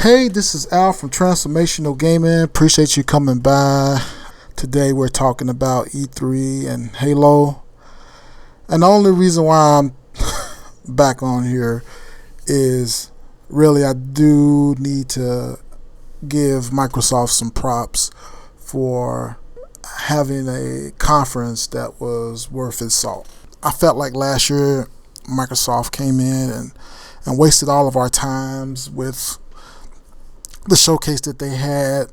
Hey, this is Al from Transformational Gaming. Appreciate you coming by. Today we're talking about E3 and Halo. And the only reason why I'm back on here is really I do need to give Microsoft some props for having a conference that was worth its salt. I felt like last year Microsoft came in and wasted all of our times with the showcase that they had.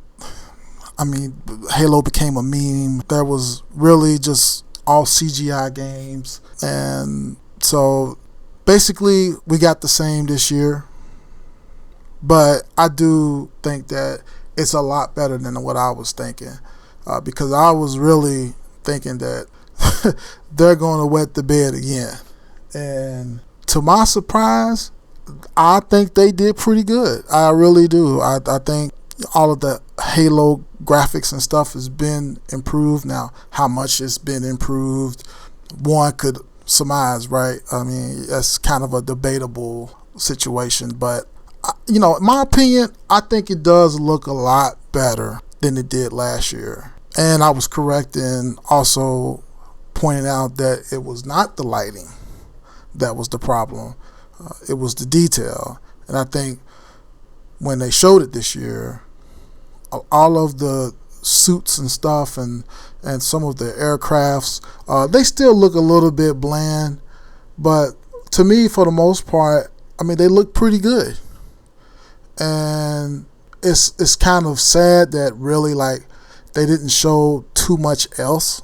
I mean, Halo became a meme. There was really just all CGI games. And so basically we got the same this year. But I do think that it's a lot better than what I was thinking. Because I was really thinking that they're going to wet the bed again. And to my surprise, I think they did pretty good. I really do. I think all of the Halo graphics and stuff has been improved. Now, how much it's been improved, one could surmise, right? I mean, that's kind of a debatable situation. But, in my opinion, I think it does look a lot better than it did last year. And I was correct in also pointing out that it was not the lighting that was the problem. It was the detail. And I think when they showed it this year, all of the suits and stuff and some of the aircrafts, they still look a little bit bland. But to me, for the most part, I mean, they look pretty good. And it's kind of sad that really like they didn't show too much else.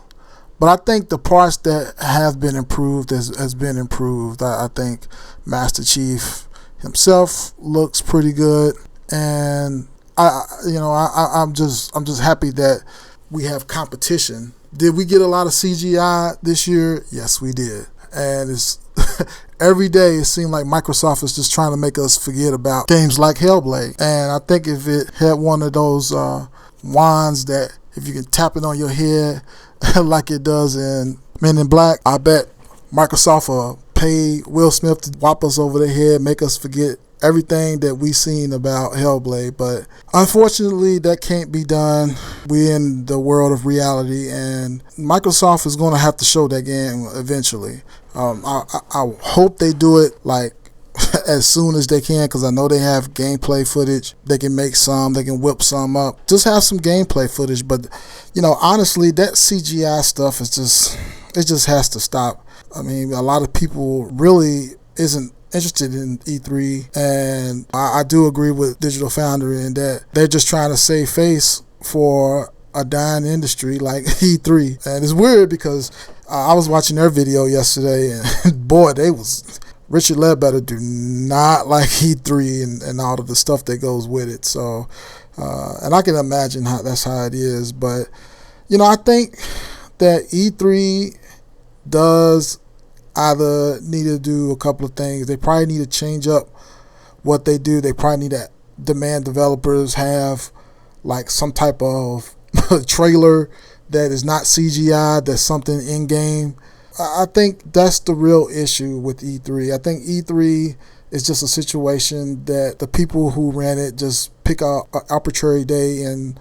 But I think the parts that have been improved has been improved. I think Master Chief himself looks pretty good, and I'm just happy that we have competition. Did we get a lot of CGI this year? Yes, we did, and it's every day it seemed like Microsoft is just trying to make us forget about games like Hellblade. And I think if it had one of those wands that if you can tap it on your head like it does in Men in Black, I bet Microsoft will pay Will Smith to whop us over the head, make us forget everything that we've seen about Hellblade. But unfortunately, that can't be done. We're in the world of reality, and Microsoft is going to have to show that game eventually. I hope they do it like as soon as they can, because I know they have gameplay footage. They can make some, they can whip some up. Just have some gameplay footage. But honestly, that CGI stuff is it just has to stop. I mean, a lot of people really isn't interested in E3, and I do agree with Digital Foundry in that they're just trying to save face for a dying industry like E3. And it's weird because I was watching their video yesterday, and boy, Richard Ledbetter do not like E3 and all of the stuff that goes with it. So, and I can imagine that's how it is. But, I think that E3 does either need to do a couple of things. They probably need to change up what they do. They probably need to demand developers have like some type of trailer that is not CGI, that's something in-game. I think that's the real issue with E3. I think E3 is just a situation that the people who ran it just pick an arbitrary day in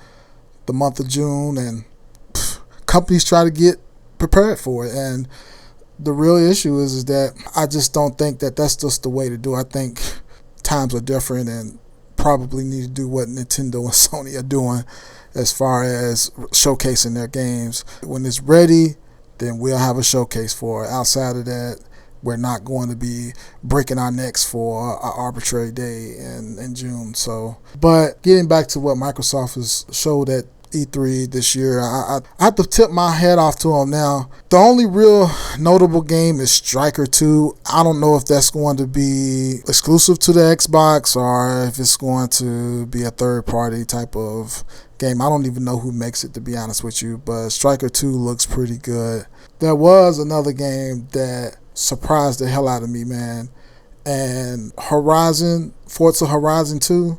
the month of June, and companies try to get prepared for it. And the real issue is that I just don't think that that's just the way to do it. I think times are different and probably need to do what Nintendo and Sony are doing as far as showcasing their games. When it's ready, then we'll have a showcase for it. Outside of that, we're not going to be breaking our necks for an arbitrary day in June. So, but getting back to what Microsoft has showed at E3 this year, I have to tip my hat off to them now. The only real notable game is Striker 2. I don't know if that's going to be exclusive to the Xbox or if it's going to be a third-party type of game. I don't even know who makes it, to be honest with you, but Striker 2 looks pretty good. There was another game that surprised the hell out of me, man, and Forza Horizon 2,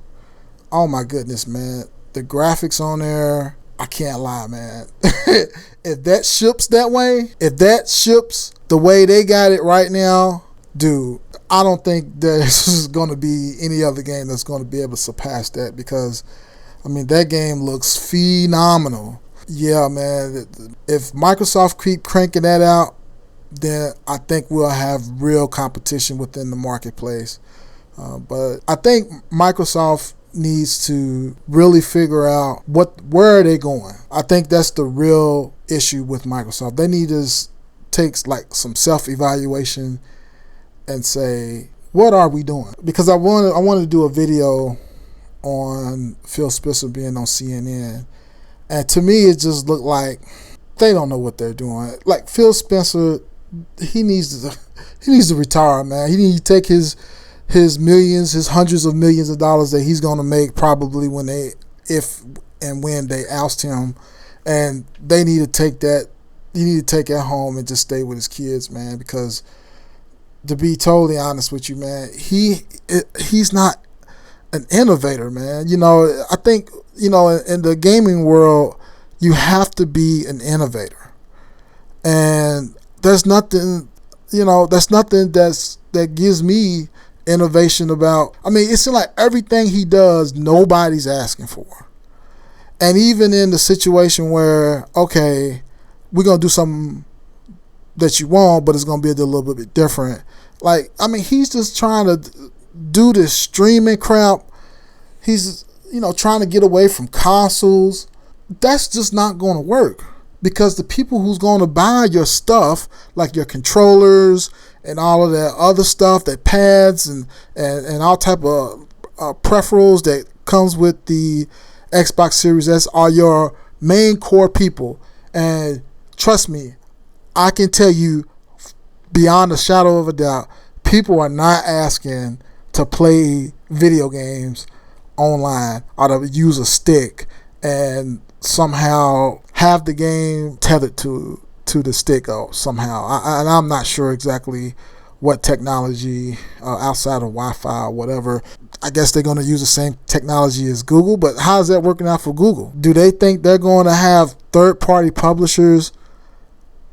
oh my goodness, man. The graphics on there, I can't lie, man. If that ships that way, if that ships the way they got it right now, dude, I don't think there's going to be any other game that's going to be able to surpass that, because I mean, that game looks phenomenal. Yeah, man. If Microsoft keep cranking that out, then I think we'll have real competition within the marketplace. But I think Microsoft needs to really figure out where are they going. I think that's the real issue with Microsoft. They need to take like some self-evaluation and say, what are we doing? Because I wanted to do a video on Phil Spencer being on CNN, and to me it just looked like they don't know what they're doing. Like Phil Spencer, he needs to retire, man. He needs to take his millions, his hundreds of millions of dollars that he's going to make probably when they oust him, and they need to take that. He need to take it home and just stay with his kids, man. Because to be totally honest with you, man, he's not an innovator, man. I think, in the gaming world, you have to be an innovator. And there's nothing, that gives me innovation about. I mean, it seems like everything he does, nobody's asking for. And even in the situation where, okay, we're going to do something that you want, but it's going to be a little bit different. Like, I mean, he's just trying to do this streaming crap. He's, trying to get away from consoles. That's just not going to work, because the people who's going to buy your stuff, like your controllers and all of that other stuff, that pads and all type of peripherals that comes with the Xbox Series S, are your main core people. And trust me, I can tell you beyond a shadow of a doubt, people are not asking to play video games online or to use a stick and somehow have the game tethered to the stick somehow. And I'm not sure exactly what technology outside of Wi-Fi or whatever. I guess they're going to use the same technology as Google, but how's that working out for Google? Do they think they're going to have third-party publishers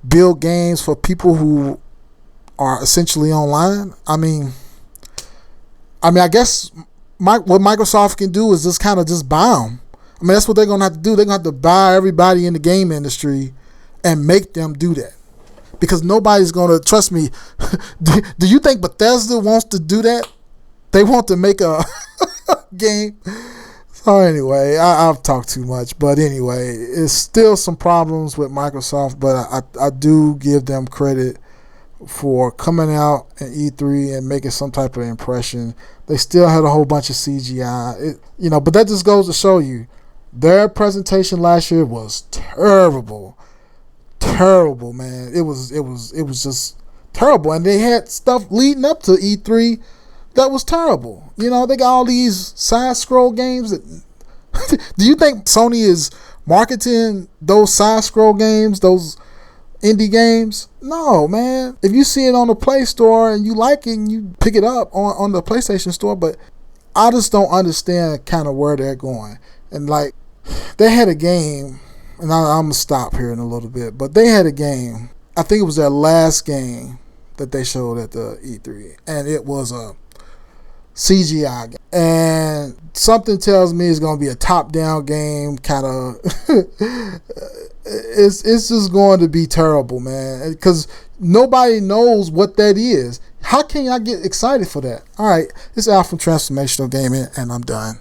build games for people who are essentially online? I mean, I guess what Microsoft can do is just kind of just buy them. I mean, that's what they're going to have to do. They're going to have to buy everybody in the game industry and make them do that. Because nobody's going to, trust me, do you think Bethesda wants to do that? They want to make a game. So anyway, I've talked too much. But anyway, it's still some problems with Microsoft, but I do give them credit for coming out in E3 and making some type of impression. They still had a whole bunch of CGI, but that just goes to show you their presentation last year was terrible, man. It was just terrible, and they had stuff leading up to E3 that was terrible. They got all these side scroll games. Do you think Sony is marketing those side scroll games, those indie games? No, man. If you see it on the Play Store and you like it and you pick it up on the PlayStation Store, but I just don't understand kind of where they're going. And like, they had a game, and I'm going to stop here in a little bit, but they had a game, I think it was their last game that they showed at the E3, and it was a CGI game. And something tells me it's going to be a top-down game, kind of. It's just going to be terrible, man, because nobody knows what that is. How can I get excited for that? All right, this is Al from Transformational Gaming, and I'm done.